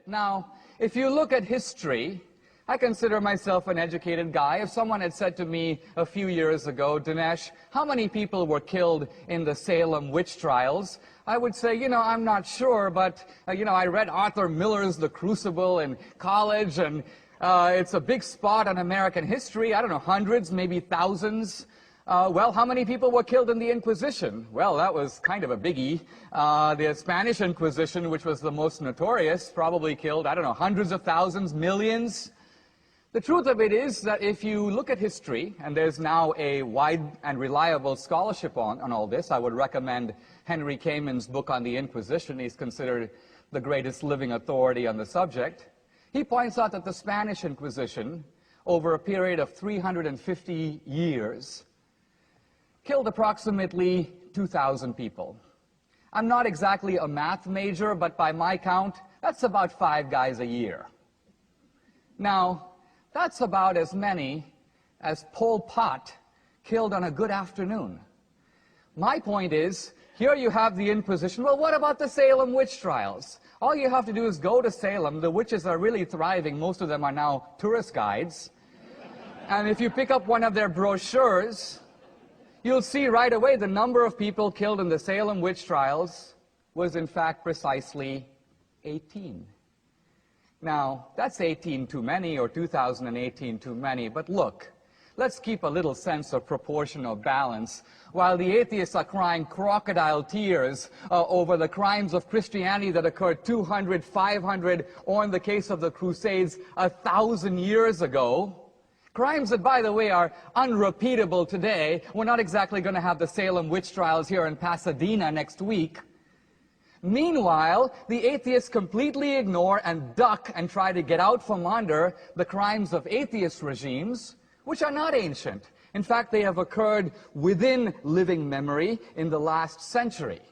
Now, if you look at history, I consider myself an educated guy. If someone had said to me a few years ago, Dinesh, how many people were killed in the Salem witch trials? I would say, I'm not sure, but, I read Arthur Miller's The Crucible in college, and it's a big spot on American history. I don't know, hundreds, maybe thousands. Well, how many people were killed in the Inquisition? Well, that was kind of a biggie. The Spanish Inquisition, which was the most notorious, probably killed, I don't know, hundreds of thousands, millions. The truth of it is that if you look at history, and there's now a wide and reliable scholarship on all this, I would recommend Henry Kamen's book on the Inquisition. He's considered the greatest living authority on the subject. He points out that the Spanish Inquisition, over a period of 350 years, killed approximately 2,000 people. I'm not exactly a math major, but by my count, that's about 5 guys a year. Now, that's about as many as Pol Pot killed on a good afternoon. My point is, here you have the Inquisition. Well, what about the Salem witch trials? All you have to do is go to Salem. The witches are really thriving. Most of them are now tourist guides. And if you pick up one of their brochures, you'll see right away the number of people killed in the Salem witch trials was in fact precisely 18. Now, that's 18 too many, or 2018 too many, but look, let's keep a little sense of proportional balance. While the atheists are crying crocodile tears over the crimes of Christianity that occurred 200, 500, or in the case of the Crusades, 1,000 years ago, crimes that, by the way, are unrepeatable today. We're not exactly going to have the Salem witch trials here in Pasadena next week. Meanwhile, the atheists completely ignore and duck and try to get out from under the crimes of atheist regimes, which are not ancient. In fact, they have occurred within living memory in the last century.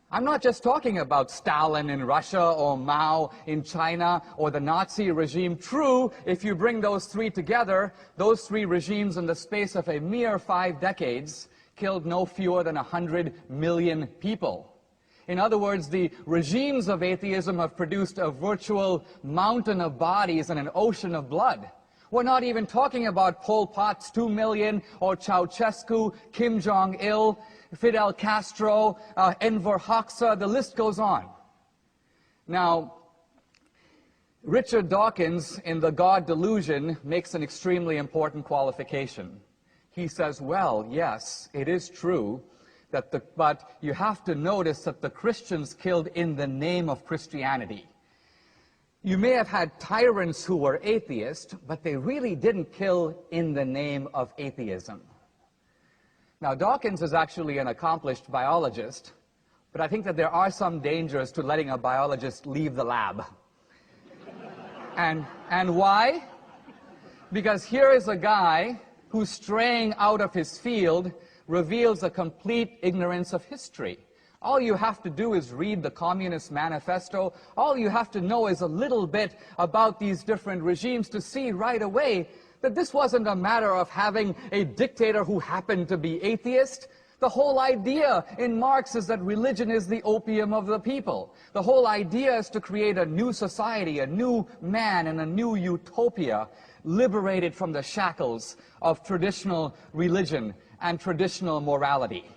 I'm not just talking about Stalin in Russia or Mao in China or the Nazi regime. True, if you bring those three together, those three regimes in the space of a mere 5 decades killed no fewer than 100 million people. In other words, the regimes of atheism have produced a virtual mountain of bodies and an ocean of blood. We're not even talking about Pol Pot's 2 million, or Ceausescu, Kim Jong-il, Fidel Castro, Enver Hoxha, the list goes on. Now, Richard Dawkins, in The God Delusion, makes an extremely important qualification. He says, well, yes, it is true, but you have to notice that the Christians killed in the name of Christianity. You may have had tyrants who were atheists, but they really didn't kill in the name of atheism. Now, Dawkins is actually an accomplished biologist, but I think that there are some dangers to letting a biologist leave the lab. And why? Because here is a guy who's straying out of his field, reveals a complete ignorance of history. All you have to do is read the Communist Manifesto. All you have to know is a little bit about these different regimes to see right away that this wasn't a matter of having a dictator who happened to be atheist. The whole idea in Marx is that religion is the opium of the people. The whole idea is to create a new society, a new man, and a new utopia, liberated from the shackles of traditional religion and traditional morality.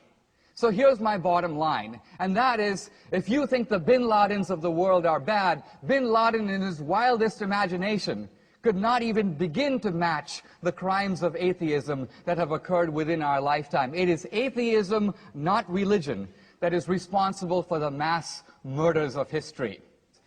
So here's my bottom line, and that is, if you think the Bin Ladens of the world are bad, Bin Laden in his wildest imagination could not even begin to match the crimes of atheism that have occurred within our lifetime. It is atheism, not religion, that is responsible for the mass murders of history.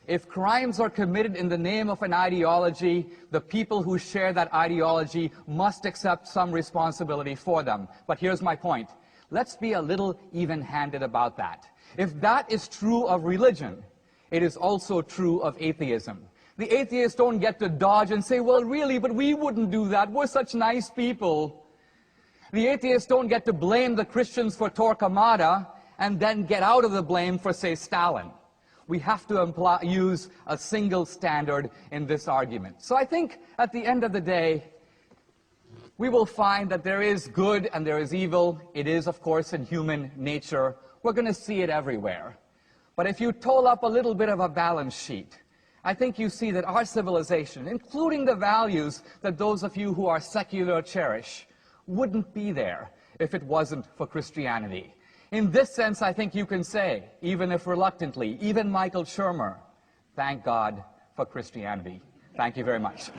If crimes are committed in the name of an ideology, the people who share that ideology must accept some responsibility for them. But here's my point. Let's be a little even-handed about that. If that is true of religion, it is also true of atheism. The atheists don't get to dodge and say, well, really, but we wouldn't do that. We're such nice people. The atheists don't get to blame the Christians for Torquemada and then get out of the blame for, say, Stalin. We have to use a single standard in this argument. So I think at the end of the day, we will find that there is good and there is evil. It is, of course, in human nature. We're going to see it everywhere. But if you toll up a little bit of a balance sheet, I think you see that our civilization, including the values that those of you who are secular cherish, wouldn't be there if it wasn't for Christianity. In this sense, I think you can say, even if reluctantly, even Michael Shermer, thank God for Christianity. Thank you very much.